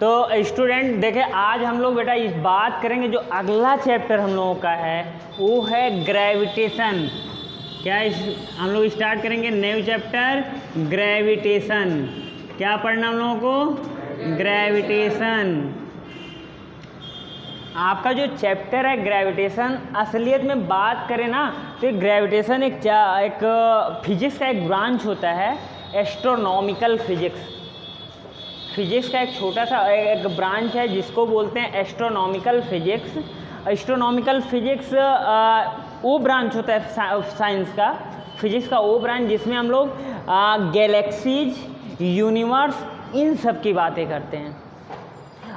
तो स्टूडेंट देखें, आज हम लोग बेटा इस बात करेंगे, जो अगला चैप्टर हम लोगों का है वो है ग्रेविटेशन। क्या हम लोग स्टार्ट करेंगे न्यू चैप्टर ग्रेविटेशन। क्या पढ़ना हम लोगों को? ग्रेविटेशन। आपका जो चैप्टर है ग्रेविटेशन, असलियत में बात करें ना तो ग्रेविटेशन एक फिजिक्स का एक ब्रांच होता है, एस्ट्रोनॉमिकल फिजिक्स। फिजिक्स का एक छोटा सा एक ब्रांच है जिसको बोलते हैं एस्ट्रोनॉमिकल फिजिक्स। एस्ट्रोनॉमिकल फिजिक्स वो ब्रांच होता है साइंस का, फिजिक्स का वो ब्रांच जिसमें हम लोग गैलेक्सीज, यूनिवर्स, इन सब की बातें करते हैं।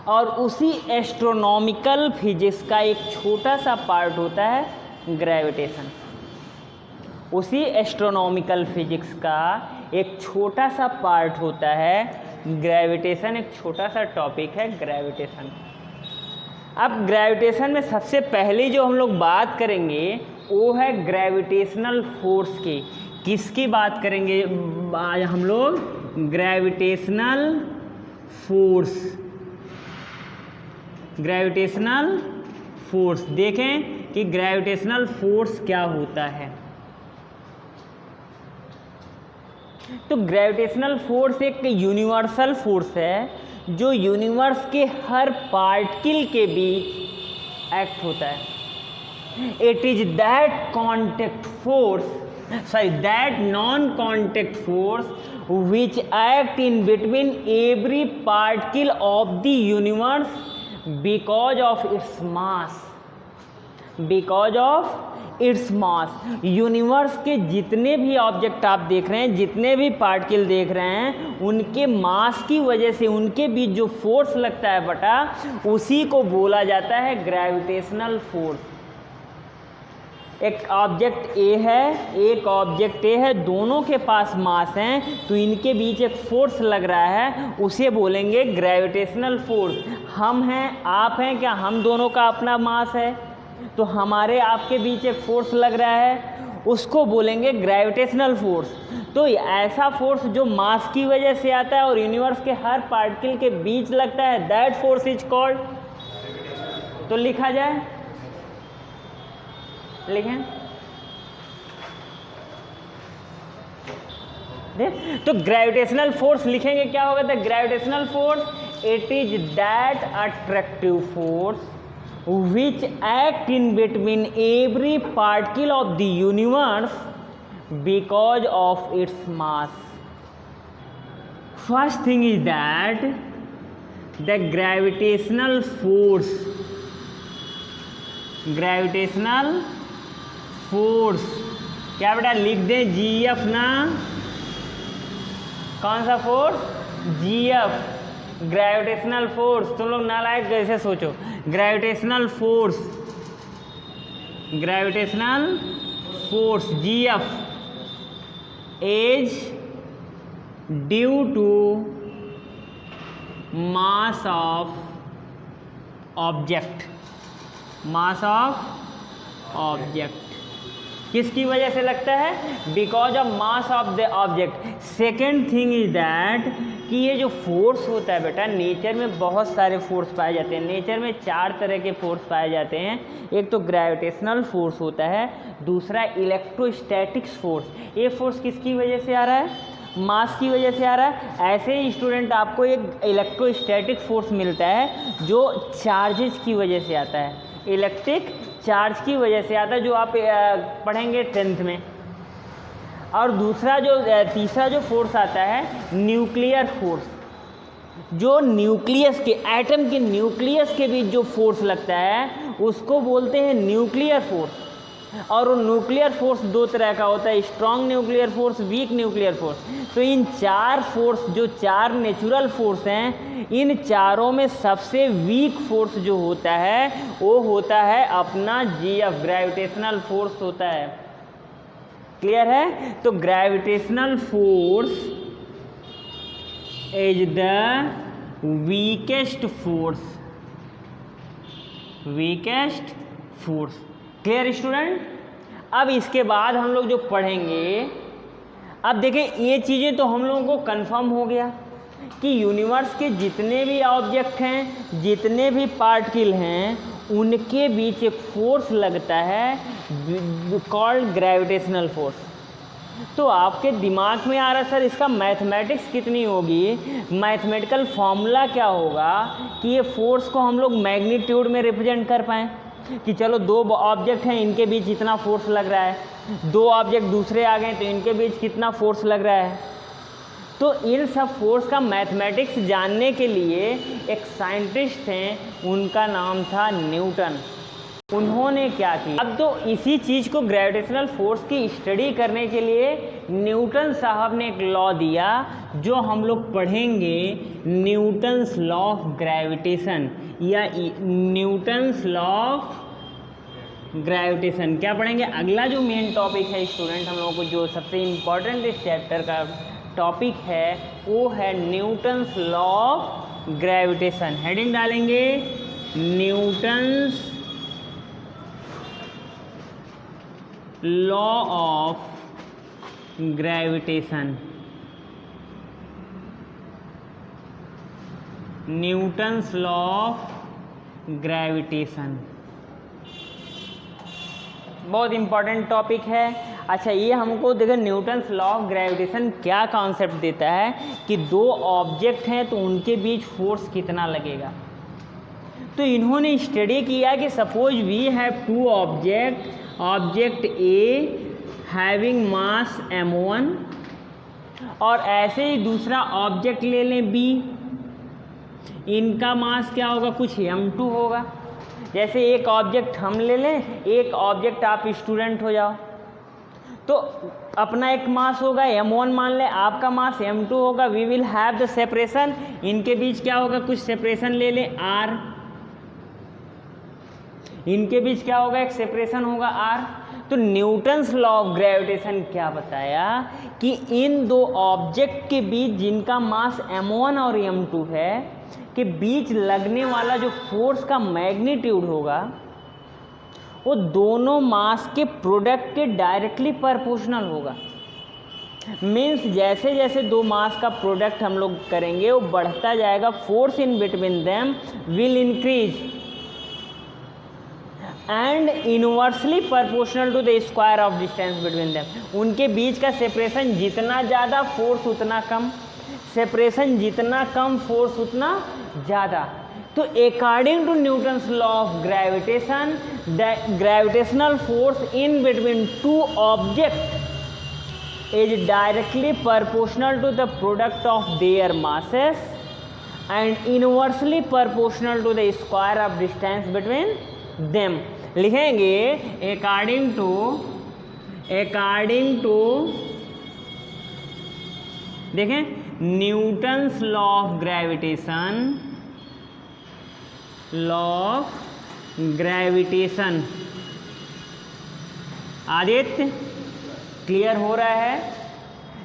और उसी एस्ट्रोनॉमिकल फिजिक्स का एक छोटा सा पार्ट होता है ग्रेविटेशन। उसी एस्ट्रोनॉमिकल फिजिक्स का एक छोटा सा पार्ट होता है ग्रेविटेशन। एक छोटा सा टॉपिक है ग्रेविटेशन। अब ग्रेविटेशन में सबसे पहले जो हम लोग बात करेंगे वो है ग्रेविटेशनल फोर्स की। किसकी बात करेंगे आज हम लोग? Gravitational force. ग्रेविटेशनल फोर्स देखें कि ग्रेविटेशनल फोर्स क्या होता है। तो ग्रेविटेशनल फोर्स एक यूनिवर्सल फोर्स है जो यूनिवर्स के हर पार्टिकल के बीच एक्ट होता है। It is that non contact force which act in between every particle of the universe because of its mass. Because of its mass. Universe के जितने भी ऑब्जेक्ट आप देख रहे हैं, जितने भी पार्टिकल देख रहे हैं, उनके मास की वजह से उनके बीच जो फोर्स लगता है बटा, उसी को बोला जाता है ग्रेविटेशनल फोर्स। एक ऑब्जेक्ट ए है, एक ऑब्जेक्ट ए है, दोनों के पास मास हैं, तो इनके बीच एक फोर्स लग रहा है, उसे बोलेंगे ग्रेविटेशनल फोर्स। हम हैं, आप हैं, क्या हम दोनों का अपना मास है? तो हमारे आपके बीच एक फोर्स लग रहा है, उसको बोलेंगे ग्रेविटेशनल फोर्स। तो ऐसा फोर्स जो मास की वजह से आता है और यूनिवर्स के हर पार्टिकल के बीच लगता है, दैट फोर्स इज कॉल्ड। तो लिखा जाए, लिखें। तो ग्रेविटेशनल फोर्स लिखेंगे, क्या होगा? The gravitational force it is that attractive force which act in between every particle of the universe because of its mass. First thing is that the gravitational force क्या बेटा लिख दें? GF ना, कौन सा फोर्स? GF, gravitational force. तुम लोग नालायक कैसे सोचो? Gravitational force GF is due to mass of object. किसकी वजह से लगता है? Because of mass of the object. Second thing is that कि ये जो फोर्स होता है बेटा, नेचर में बहुत सारे फोर्स पाए जाते हैं। नेचर में 4 तरह के फोर्स पाए जाते हैं। एक तो ग्रेविटेशनल फोर्स होता है, दूसरा इलेक्ट्रोस्टैटिक्स फोर्स। ये फोर्स किसकी वजह से आ रहा है? मास की वजह से आ रहा है। ऐसे ही स्टूडेंट आपको एक इलेक्ट्रोस्टैटिक फोर्स मिलता है जो चार्जेस की वजह से आता है, इलेक्ट्रिक चार्ज की वजह से आता है, जो आप पढ़ेंगे 10th में। और तीसरा जो फोर्स आता है न्यूक्लियर फोर्स, जो न्यूक्लियस के एटम के न्यूक्लियस के बीच जो फोर्स लगता है उसको बोलते हैं न्यूक्लियर फोर्स। और वो न्यूक्लियर फोर्स 2 तरह का होता है, strong nuclear force, weak nuclear force. तो इन 4 फोर्स, जो 4 नेचुरल फोर्स हैं, इन चारों में सबसे वीक फोर्स जो होता है वो होता है अपना GF, ग्रेविटेशनल फोर्स होता है। क्लियर है? तो gravitational force is the weakest force. Clear student? अब इसके बाद हम लोग जो पढ़ेंगे, अब देखें ये चीज़ें तो हम लोगों को कंफर्म हो गया कि यूनिवर्स के जितने भी ऑब्जेक्ट हैं, जितने भी पार्टिकल हैं, उनके बीच एक फोर्स लगता है कॉल्ड ग्रेविटेशनल फोर्स। तो आपके दिमाग में आ रहा सर इसका मैथमेटिक्स कितनी होगी, मैथमेटिकल फॉर्मूला क्या होगा कि ये फोर्स को हम लोग मैग्नीट्यूड में रिप्रेजेंट कर पाएँ, कि चलो दो ऑब्जेक्ट हैं इनके बीच इतना फोर्स लग रहा है, दो ऑब्जेक्ट दूसरे आ गए तो इनके बीच कितना फोर्स लग रहा है। तो इन सब फोर्स का मैथमेटिक्स जानने के लिए एक साइंटिस्ट थे, उनका नाम था न्यूटन। उन्होंने क्या किया, अब तो इसी चीज़ को ग्रेविटेशनल फोर्स की स्टडी करने के लिए न्यूटन साहब ने एक लॉ दिया जो हम लोग पढ़ेंगे, न्यूटन्स लॉ ऑफ ग्रेविटेशन या न्यूटन्स लॉ ऑफ ग्रेविटेशन। क्या पढ़ेंगे, अगला जो मेन टॉपिक है स्टूडेंट हम लोगों को, जो सबसे इम्पॉर्टेंट इस चैप्टर का टॉपिक है वो है Newton's law of gravitation. Heading डालेंगे Newton's law of gravitation, Newton's law of gravitation, बहुत इंपॉर्टेंट टॉपिक है। अच्छा, ये हमको देखो न्यूटन्स लॉ ऑफ ग्रेविटेशन क्या कॉन्सेप्ट देता है कि दो ऑब्जेक्ट हैं तो उनके बीच फोर्स कितना लगेगा। तो इन्होंने स्टडी किया कि suppose we have two object A having mass m1 और ऐसे ही दूसरा ऑब्जेक्ट ले लें b, इनका मास क्या होगा, कुछ m2 होगा। जैसे एक ऑब्जेक्ट हम ले लें, एक ऑब्जेक्ट आप स्टूडेंट हो जाओ, तो अपना एक मास होगा m1 मान लें, आपका मास m2 होगा। We will have the separation, इनके बीच क्या होगा, कुछ सेपरेशन ले लें r, इनके बीच क्या होगा, एक सेपरेशन होगा r। तो न्यूटन्स लॉ ऑफ ग्रेविटेशन क्या बताया कि इन दो ऑब्जेक्ट के बीच जिनका मास m1 और m2 है के बीच लगने वाला जो फोर्स का मैग्नीट्यूड होगा वो दोनों मास के प्रोडक्ट के डायरेक्टली प्रोपोर्शनल होगा। मीन्स जैसे जैसे दो मास का प्रोडक्ट हम लोग करेंगे वो बढ़ता जाएगा, force in between them will increase and inversely proportional to the square of distance between them. उनके बीच का सेपरेशन जितना ज़्यादा फोर्स उतना कम, सेपरेशन जितना कम फोर्स उतना ज़्यादा। तो according to Newton's law of gravitation, the gravitational force in between two object is directly proportional to the product of their masses and inversely proportional to the square of distance between them. लिखेंगे according to देखें Newton's law of gravitation, law of gravitation. Aditya clear हो रहा है?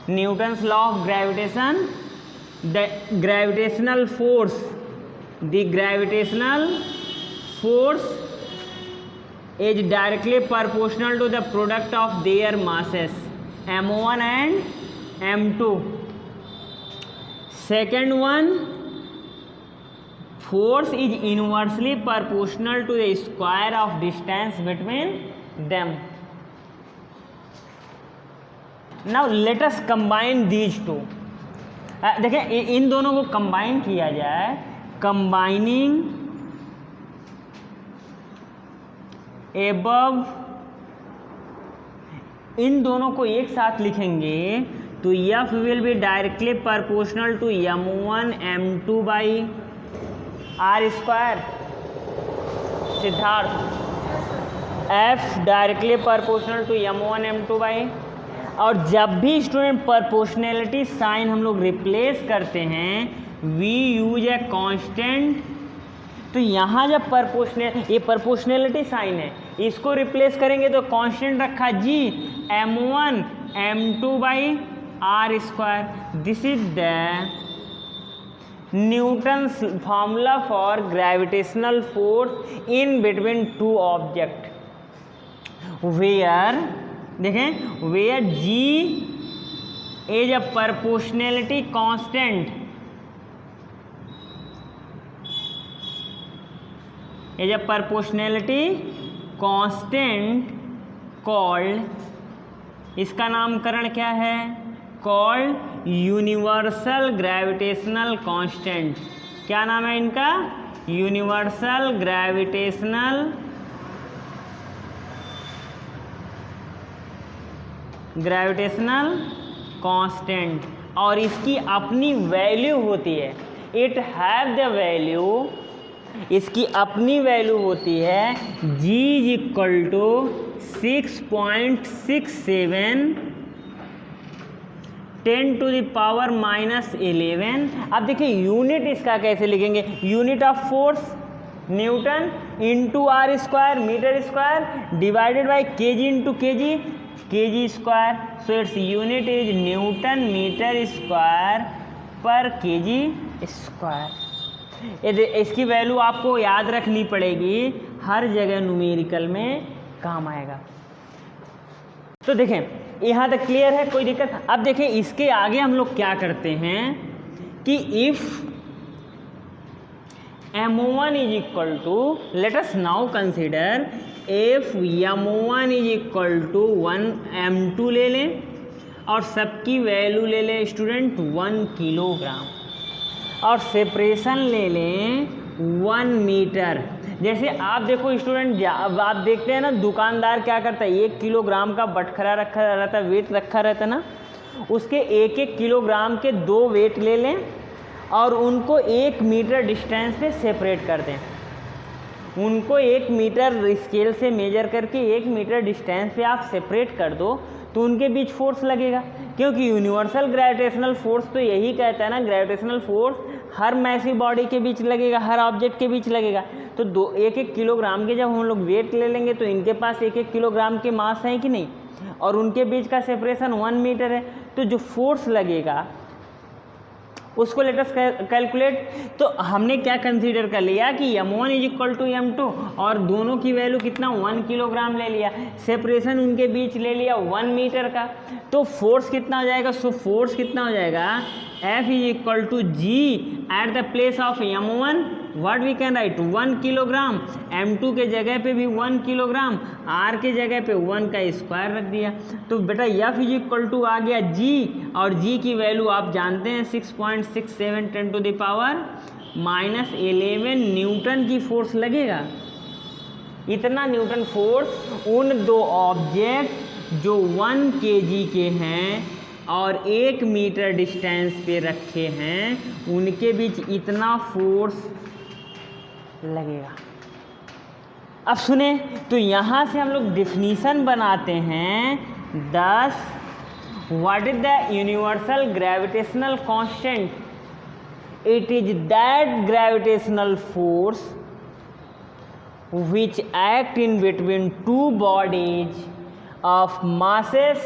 Newton's law of gravitation, the gravitational force, the gravitational force is directly proportional to the product of their masses m1 and m2. Second one, force is inversely proportional to the square of distance between them. Now let us combine these two. देखें इन दोनों को combine किया जाए, combining above, इन दोनों को एक साथ लिखेंगे तो F will be directly proportional to m1 m2 by r square. Siddharth, F directly proportional to m1 m2 by, और जब भी स्टूडेंट प्रोपोर्शनैलिटी साइन हम लोग रिप्लेस करते हैं वी यूज ए कांस्टेंट। तो यहाँ जब ये प्रोपोर्शनैलिटी साइन है, इसको रिप्लेस करेंगे तो कांस्टेंट रखा G m1 m2 by r square. This is the Newton's formula for gravitational force in between two object, where देखें where g is a proportionality constant is a proportionality constant called, इसका नामकरण क्या है, called universal gravitational constant. क्या नाम है इनका, universal gravitational constant. और इसकी अपनी वैल्यू होती है, इट हैव द वैल्यू, इसकी अपनी वैल्यू होती है g इज इक्वल टू 6.67 10⁻⁻11। अब देखिए यूनिट इसका कैसे लिखेंगे, unit of force newton into r square metre square divided by kg into kg kg square. So its unit is newton metre square per kg square. इसकी value आपको याद रखनी पड़ेगी, हर जगह न्यूमेरिकल में काम आएगा। तो देखें यहाँ तक क्लियर है, कोई दिक्कत। अब देखें इसके आगे हम लोग क्या करते हैं कि if m1 is equal to, let us now consider if m1 is equal to 1 m2 ले लें और सबकी वैल्यू ले लें स्टूडेंट 1 किलोग्राम और सेपरेशन ले लें 1 मीटर। जैसे आप देखो स्टूडेंट, आप देखते हैं ना दुकानदार क्या करता है, 1 किलोग्राम का बटखरा रखा रहता है, वेट रखा रहता है ना, उसके 1-1 किलोग्राम के 2 वेट ले लें और उनको 1 मीटर डिस्टेंस पे सेपरेट कर दें। उनको 1 मीटर स्केल से मेजर करके 1 मीटर डिस्टेंस पे आप सेपरेट कर दो तो उनके बीच फोर्स लगेगा, क्योंकि यूनिवर्सल ग्रेविटेशनल फोर्स तो यही कहता है ना, gravitational force her massive body के बीच लगेगा, हर ऑब्जेक्ट के बीच लगेगा। तो 1-1 किलोग्राम के जब हम लोग वेट ले लेंगे तो इनके पास 1-1 किलोग्राम के मास हैं कि नहीं, और उनके बीच का सेपरेशन 1 मीटर है। तो जो फोर्स लगेगा उसको लेट अस कैलकुलेट। तो हमने क्या कंसीडर कर लिया कि m1 is equal to m2 और दोनों की वैल्यू कितना 1 किलोग्राम ले लिया, सेपरेशन उनके बीच ले लिया 1 मीटर का। तो फोर्स कितना हो जाएगा, सो फोर्स कितना हो जाएगा, F is equal to G at the place of m1 what we can write 1 kilogram, m2 के जगह पे भी 1 किलोग्राम, r के जगह पे 1 का स्क्वायर रख दिया। तो बेटा F इज इक्वल टू आ गया G और G की वैल्यू आप जानते हैं 6.67 10⁻⁻11 न्यूटन की फोर्स लगेगा। इतना न्यूटन फोर्स उन 2 ऑब्जेक्ट जो 1 kg के हैं और 1 मीटर डिस्टेंस पे रखे हैं उनके बीच इतना फोर्स लगेगा। अब सुने, तो यहाँ से हम लोग डिफिनीशन बनाते हैं 10 what is the universal gravitational constant, it is that gravitational force which act in between 2 bodies of masses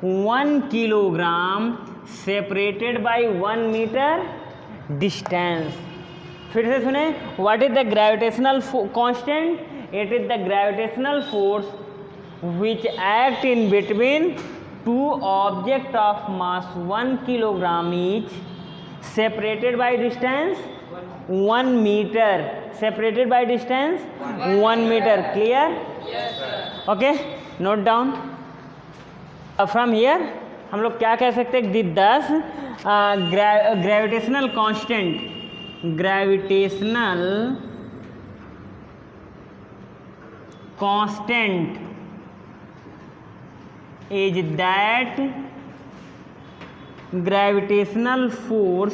1 kilogram separated by 1 meter distance। फिर से सुने, what is the gravitational constant, it is the gravitational force which act in between 2 object of mass 1 kilogram each separated by distance 1 metre, separated by distance 1 metre. Clear? Okay, note down. From here हम लोग क्या कह सकते हैं, the 10 gravitational constant, gravitational constant is that gravitational force,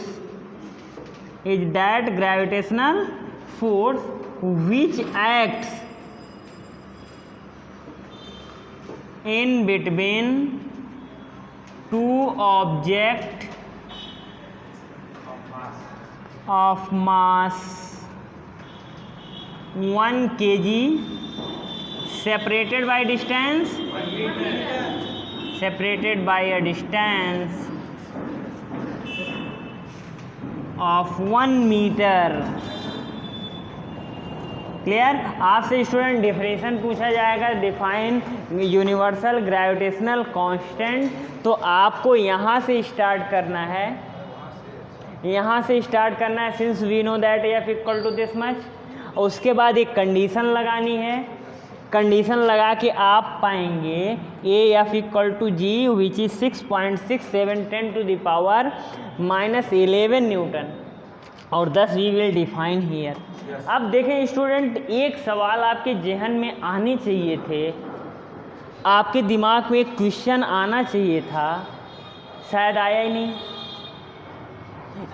is that gravitational force which acts in between 2 objects of mass 1 kg separated by distance, separated by a distance of 1 metre. Clear? आपसे student definition पूछा जाएगा, define universal gravitational constant, तो आपको यहाँ से start करना है, यहाँ से स्टार्ट करना है, since we know that F equal to this much. उसके बाद एक कंडीशन लगानी है, कंडीशन लगा के आप पाएंगे AF equal to G which is 6.67 to the power -11 newton और दस वी विल डिफाइन हियर। अब देखें स्टूडेंट, एक सवाल आपके जहन में आने चाहिए थे, आपके दिमाग में एक क्वेश्चन आना चाहिए था, शायद आया ही नहीं।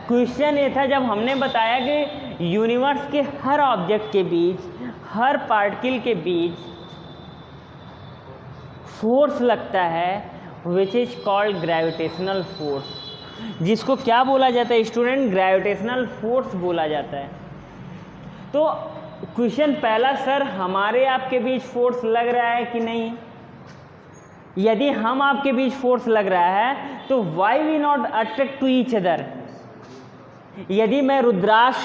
क्वेश्चन ये था, जब हमने बताया कि यूनिवर्स के हर ऑब्जेक्ट के बीच, हर पार्टिकल के बीच फोर्स लगता है which is called gravitational force, जिसको क्या बोला जाता है स्टूडेंट? ग्रेविटेशनल फोर्स बोला जाता है। तो क्वेश्चन पहला, सर हमारे आपके बीच फोर्स लग रहा है कि नहीं? यदि हम आपके बीच फोर्स लग रहा है तो why we not attract to each other? यदि मैं रुद्राक्ष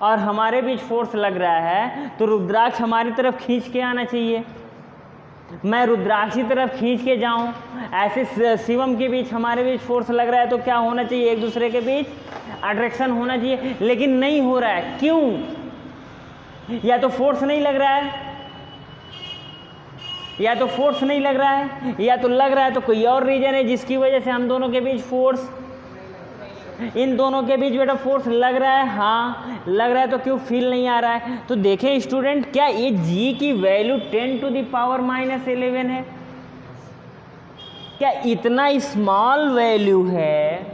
और हमारे बीच फोर्स लग रहा है तो रुद्राक्ष हमारी तरफ खींच के आना चाहिए, मैं रुद्राक्ष की तरफ खींच के जाऊं। ऐसे शिवम के बीच हमारे बीच फोर्स लग रहा है तो क्या होना चाहिए? एक दूसरे के बीच अट्रैक्शन होना चाहिए, लेकिन नहीं हो रहा है। क्यों? या तो फोर्स नहीं लग रहा है, या तो फोर्स नहीं लग रहा है, या तो लग रहा है तो कोई और रीजन है जिसकी वजह से हम दोनों के बीच फोर्स, इन दोनों के बीच बेटा फोर्स लग रहा है। हाँ लग रहा है, तो क्यों फील नहीं आ रहा है? तो देखें स्टूडेंट, क्या ये G की वैल्यू 10 टू द पावर -11 है? क्या इतना स्मॉल वैल्यू है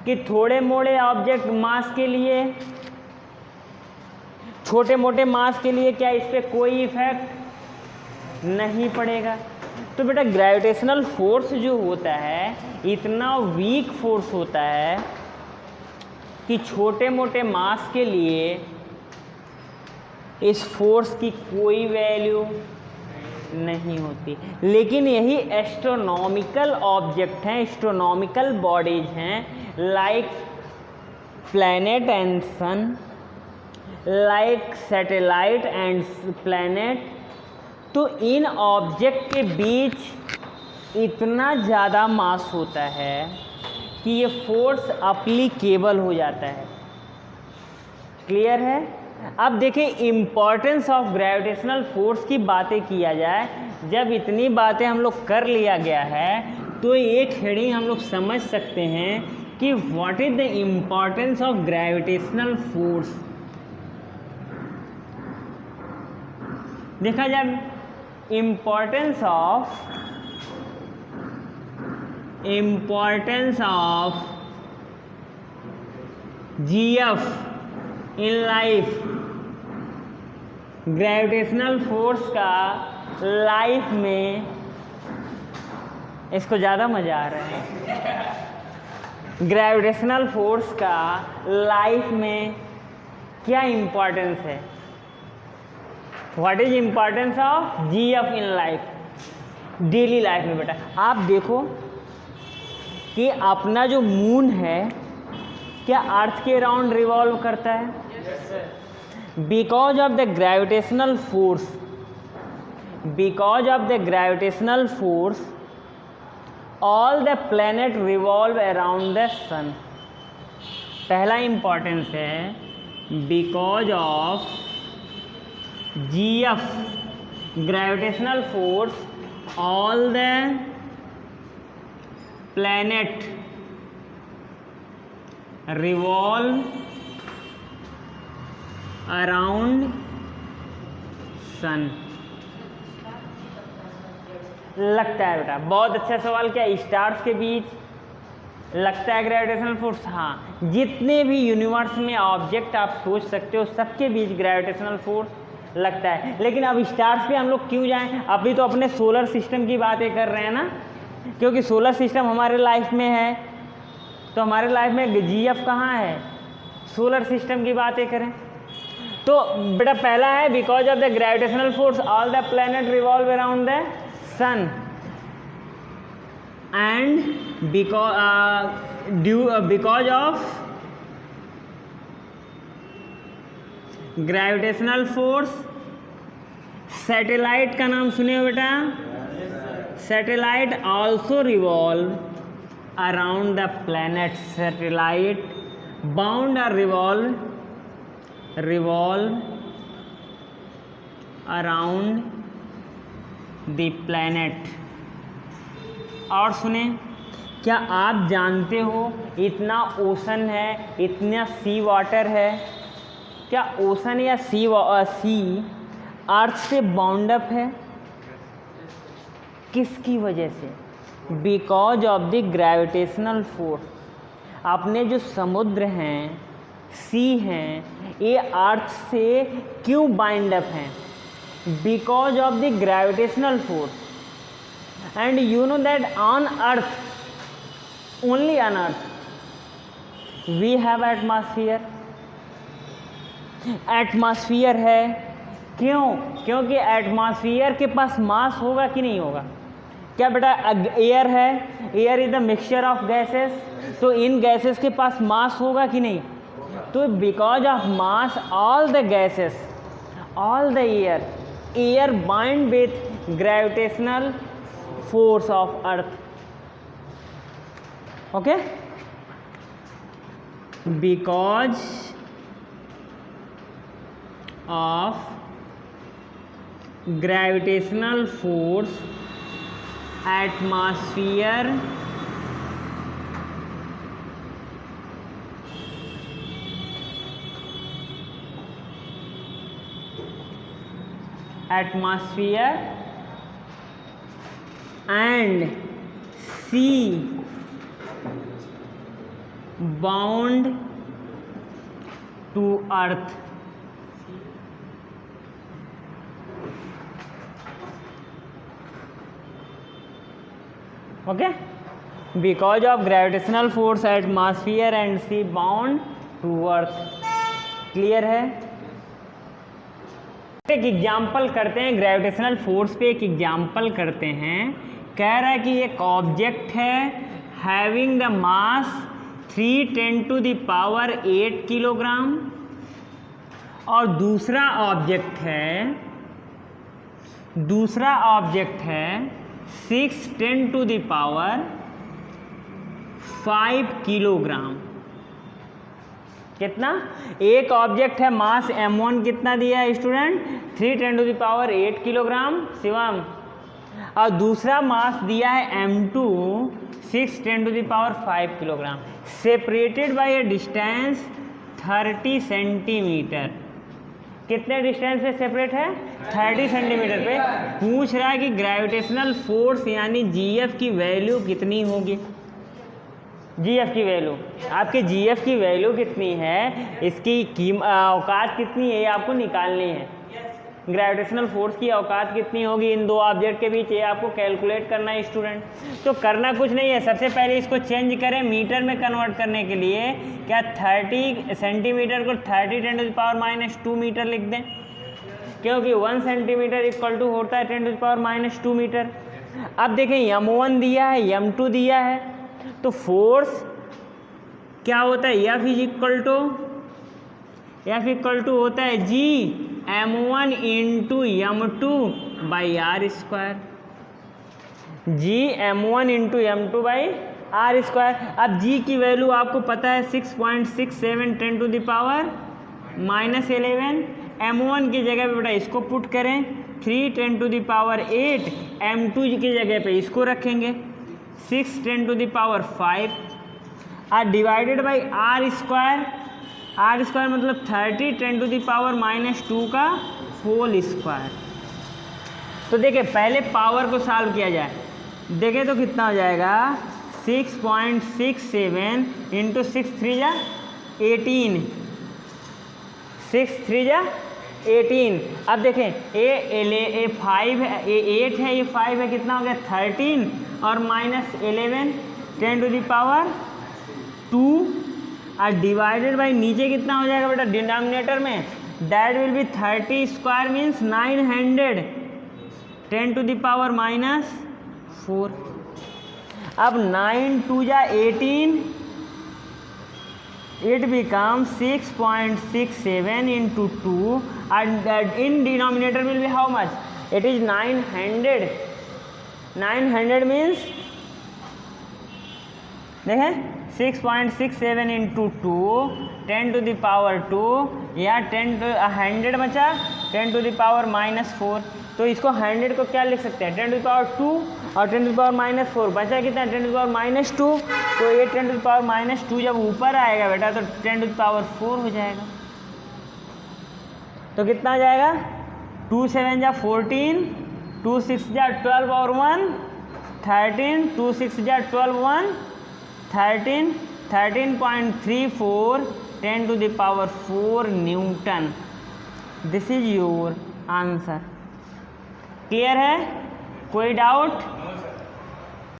कि थोड़े मोड़े ऑब्जेक्ट मास के लिए, छोटे मोटे मास के लिए क्या इस पर कोई इफेक्ट नहीं पड़ेगा? तो बेटा ग्रेविटेशनल फोर्स जो होता है इतना वीक फोर्स होता है कि छोटे मोटे मास के लिए इस फोर्स की कोई वैल्यू नहीं होती। लेकिन यही एस्ट्रोनॉमिकल ऑब्जेक्ट हैं, एस्ट्रोनॉमिकल बॉडीज हैं, like planet and sun, like satellite and planet, तो इन ऑब्जेक्ट के बीच इतना ज़्यादा मास होता है कि ये फोर्स अप्लीकेबल हो जाता है। क्लियर है? अब देखिए इम्पॉर्टेंस ऑफ ग्रेविटेशनल फोर्स की बातें किया जाए, जब इतनी बातें हम लोग कर लिया गया है तो एक हेडिंग हम लोग समझ सकते हैं कि what is the importance of gravitational force. देखा जाए importance of GF in life, gravitational force का लाइफ में, इसको ज़्यादा मज़ा आ रहा है, ग्रेविटेशनल फोर्स का लाइफ में क्या इम्पोर्टेंस है? What is importance of GF in life, daily life में? बेटा आप देखो कि अपना जो मून है क्या अर्थ के अराउंड रिवॉल्व करता है? Because of the gravitational force, because of the gravitational force all the planet revolve around the sun. पहला इंपॉर्टेंस है because of GF gravitational force all the planet revolve around sun। लगता है बेटा बहुत अच्छा सवाल, क्या स्टार्स के बीच लगता है ग्रेविटेशनल फोर्स? हाँ, जितने भी यूनिवर्स में ऑब्जेक्ट आप सोच सकते हो सबके बीच ग्रेविटेशनल फोर्स लगता है। लेकिन अब स्टार्स पे हम लोग क्यों जाएं? अभी तो अपने सोलर सिस्टम की बातें कर रहे हैं ना, क्योंकि सोलर सिस्टम हमारे लाइफ में है, तो हमारे लाइफ में GF कहाँ है? सोलर सिस्टम की बातें करें तो बेटा पहला है because of the gravitational force all the planet revolve around the sun, and because of gravitational force, satellite का नाम सुने हो बेटा? Satellite also revolve around the planet, satellite bound और revolve revolve around the planet। और सुने, क्या आप जानते हो इतना ओशन है, इतना सी वाटर है, क्या ओशन या सी अर्थ से बाउंड अप है? किसकी वजह से? Because of the gravitational force. अपने जो समुद्र हैं, सी हैं, ये अर्थ से क्यों बाइंड अप हैं? Because of the gravitational force. And you know that on earth, only on earth we have atmosphere. Atmosphere है, क्यों? क्योंकि एटमॉस्फेयर के पास मास होगा कि नहीं होगा? क्या बेटा एयर है? Air is the mixture of gases, तो इन गैसेस के पास मास होगा कि नहीं? तो because of mass all the gases, all the air bind with gravitational force of earth. Okay, because of gravitational force atmosphere and sea bound to earth। Okay, because of gravitational force atmosphere and sea bound to earth. Clear है? एक example करते हैं, gravitational force पे एक example करते हैं। कह रहा है कि एक ऑब्जेक्ट है हैविंग द मास 3×10⁸ किलोग्राम, और दूसरा ऑब्जेक्ट है 6×10⁵ किलोग्राम। कितना? एक ऑब्जेक्ट है, मास m1 कितना दिया है स्टूडेंट? 3×10⁸ किलोग्राम शिवम, और दूसरा मास दिया है m2 6×10⁵ kilogram, separated by A distance 30 centimetre. कितने डिस्टेंस पे सेपरेट है? 30 सेंटीमीटर पे। पूछ रहा है कि ग्रेविटेशनल फोर्स यानी जीएफ की वैल्यू कितनी होगी? जीएफ की वैल्यू, आपके जीएफ की वैल्यू कितनी है, इसकी औकात कितनी है, ये आपको निकालनी है। ग्रेविटेशनल फोर्स की औकात कितनी होगी इन दो ऑब्जेक्ट के बीच, ये आपको कैलकुलेट करना है स्टूडेंट। तो करना कुछ नहीं है, सबसे पहले इसको चेंज करें मीटर में कन्वर्ट करने के लिए। क्या 30 सेंटीमीटर को 30×10⁻² मीटर लिख दें, क्योंकि 1 सेंटीमीटर इक्वल टू होता है 10⁻² मीटर। अब देखें m1 दिया है, m2 दिया है, तो फोर्स क्या होता है? F इक्वल टू होता है G m1 × m2 by r square. G m1 × m2 by r square. अब G की वैल्यू आपको पता है 6.67 10⁻11। m1 की जगह पे बेटा इसको पुट करें 3×10⁸, m2 की जगह पे इसको रखेंगे 6×10⁵, divided by r square. r square मतलब 30×10⁻² का होल स्क्वायर। तो देखिए पहले पावर को सॉल्व किया जाए, देखें तो कितना हो जाएगा? 6.67 × 6 3 = 18, 6 3 = 18। अब देखें ए 5 है, ए 8 है, ये 5 है, कितना हो गया? 13 और -11 10⁻², और डिवाइडेड बाई नीचे कितना हो जाएगा बेटा डिनोमिनेटर में? That will be 30 square means 900 10⁻⁴। अब 9 2 = 18, it becomes 6.67 × 2, and in denominator will be how much? It is 900. 900 means देखें 6.67 × 2 10⁻², यहाँ 100 बचा, 10⁻⁻4। तो इसको 100 को क्या लिख सकते हैं, 10⁻2 और 10⁻4 बचा कितना, 10⁻2। तो ये 10⁻2 जब ऊपर आएगा बेटा तो 10⁻4 हो जाएगा। तो कितना आ जाएगा, 2 7 जा 14, 2 6 जा 12 और 1 13, 2 6 जा 12 1 13, 13.34 10⁻4 Newton. This is your answer. Clear है, कोई डाउट?